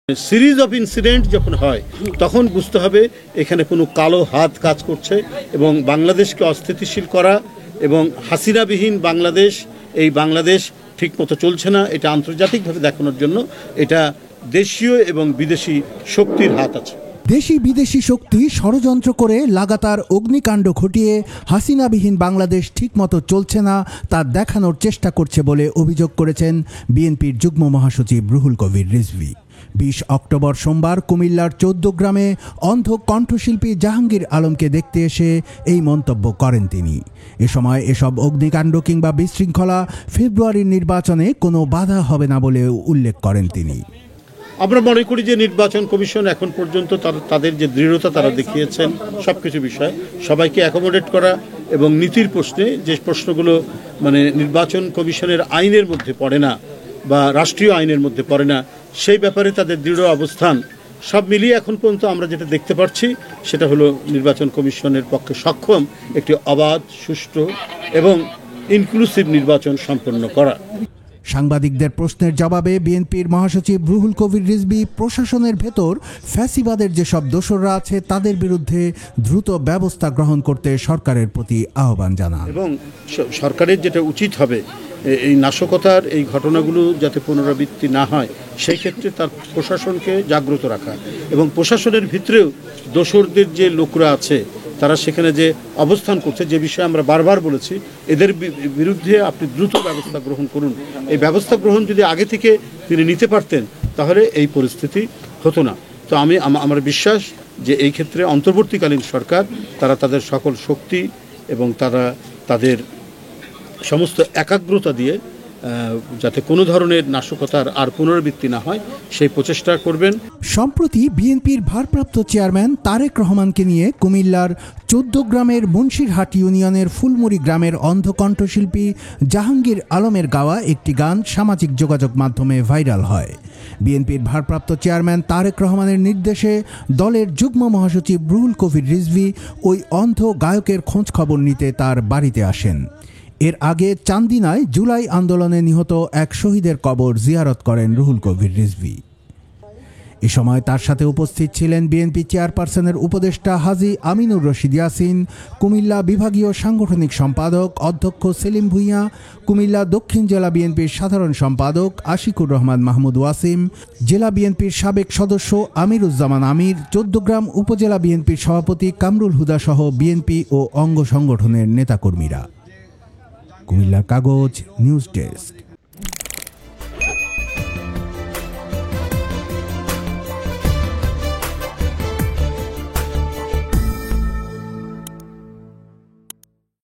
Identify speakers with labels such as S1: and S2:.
S1: Series of incident যখন হয় তখন বুঝতে হবে এখানে কোনো কালো হাত কাজ করছে এবং বাংলাদেশকে অস্থিতিশীল করা এবং হাসিনাবিহীন বাংলাদেশ, এই বাংলাদেশ ঠিকমতো চলছে না, এটা আন্তর্জাতিকভাবে দেখানোর জন্য এটা দেশীয় এবং বিদেশি শক্তির হাত আছে।
S2: দেশি বিদেশি শক্তি ষড়যন্ত্র করে লাগাতার অগ্নিকাণ্ড ঘটিয়ে হাসিনাবিহীন বাংলাদেশ ঠিকমতো চলছে না তা দেখানোর চেষ্টা করছে বলে অভিযোগ করেছেন বিএনপির যুগ্ম মহাসচিব রুহুল কবির রিজভী। 20 অক্টোবর সোমবার কুমিল্লার 14 গ্রামে অন্ধ কণ্ঠশিল্পী জাহাঙ্গীর আলমকে দেখতে এসে এই মন্তব্য করেন তিনি। এ সময় এসব অগ্নিকাণ্ড কিংবা বিশৃঙ্খলা ফেব্রুয়ারির নির্বাচনে কোনো বাধা হবে না বলে উল্লেখ করেন তিনি।
S1: আমরা মনে করি যে নির্বাচন কমিশন এখন পর্যন্ত তাদের যে দৃঢ়তা তারা দেখিয়েছেন সবকিছু বিষয় সবাইকে অ্যাকোমোডেট করা এবং নীতির প্রশ্নে যে প্রশ্নগুলো নির্বাচন কমিশনের আইনের মধ্যে পড়ে না বা রাষ্ট্রীয় আইনের মধ্যে পড়ে না সেই ব্যাপারে তাদের দৃঢ় অবস্থান সব মিলিয়ে এখন পর্যন্ত আমরা যেটা দেখতে পাচ্ছি সেটা হলো নির্বাচন কমিশনের পক্ষে সক্ষম একটি অবাধ, সুষ্ঠু এবং ইনক্লুসিভ নির্বাচন সম্পন্ন করা।
S2: সাংবাদিকদের প্রশ্নের জবাবে বিএনপির মহাসচিব রুহুল কবির রিজভী প্রশাসনের ভেতর ফ্যাসিবাদের যেসব দোসররা আছে তাদের বিরুদ্ধে দ্রুত ব্যবস্থা গ্রহণ করতে সরকারের প্রতি আহ্বান জানান
S1: এবং সরকারের যেটা উচিত হবে এই নাশকতার এই ঘটনাগুলো যাতে পুনরাবৃত্তি না হয় সেই ক্ষেত্রে তার প্রশাসনকে জাগ্রত রাখা এবং প্রশাসনের ভিতরেও দোসরদের যে লোকরা আছে তারা সেখানে যে অবস্থান করছে, যে বিষয়ে আমরা বারবার বলেছি, এদের বিরুদ্ধে আপনি দ্রুত ব্যবস্থা গ্রহণ করুন। এই ব্যবস্থা গ্রহণ যদি আগে থেকে তিনি নিতে পারতেন তাহলে এই পরিস্থিতি হতো না। তো আমার বিশ্বাস যে এই ক্ষেত্রে অন্তর্বর্তীকালীন সরকার তারা তাদের সকল শক্তি এবং তারা তাদের সমস্ত একাগ্রতা দিয়ে যাতে কোনো ধরনের নাশকতার আর পুনরাবৃত্তি না হয় সেই প্রচেষ্টা করবেন।
S2: সম্প্রতি বিএনপির ভারপ্রাপ্ত চেয়ারম্যান তারেক রহমানকে নিয়ে কুমিল্লার 14 গ্রামের মুন্সিরহাট ইউনিয়নের ফুলমুড়ি গ্রামের অন্ধ কণ্ঠশিল্পী জাহাঙ্গীর আলমের গাওয়া একটি গান সামাজিক যোগাযোগ মাধ্যমে ভাইরাল হয়। বিএনপির ভারপ্রাপ্ত চেয়ারম্যান তারেক রহমানের নির্দেশে দলের যুগ্ম মহাসচিব রুহুল কবির রিজভী ওই অন্ধ গায়কের খোঁজ খবর নিতে তার বাড়িতে আসেন। এর আগে চান্দিনায় জুলাই আন্দোলনে নিহত এক শহীদের কবর জিয়ারত করেন রুহুল কবির রিজভী। এ সময় তার সাথে উপস্থিত ছিলেন বিএনপি চেয়ারপারসনের উপদেষ্টা হাজী আমিনুর রশিদ ইয়াসিন, কুমিল্লা বিভাগীয় সাংগঠনিক সম্পাদক অধ্যক্ষ সেলিম ভুঁইয়া, কুমিল্লা দক্ষিণ জেলা বিএনপির সাধারণ সম্পাদক আশিকুর রহমান মাহমুদ ওয়াসিম, জেলা বিএনপির সাবেক সদস্য আমিরুজ্জামান আমির, 14 গ্রাম উপজেলা বিএনপির সভাপতি কামরুল হুদা সহ বিএনপি ও অঙ্গ সংগঠনের নেতাকর্মীরা। কুমিল্লার কাগজ নিউজ ডেস্ক।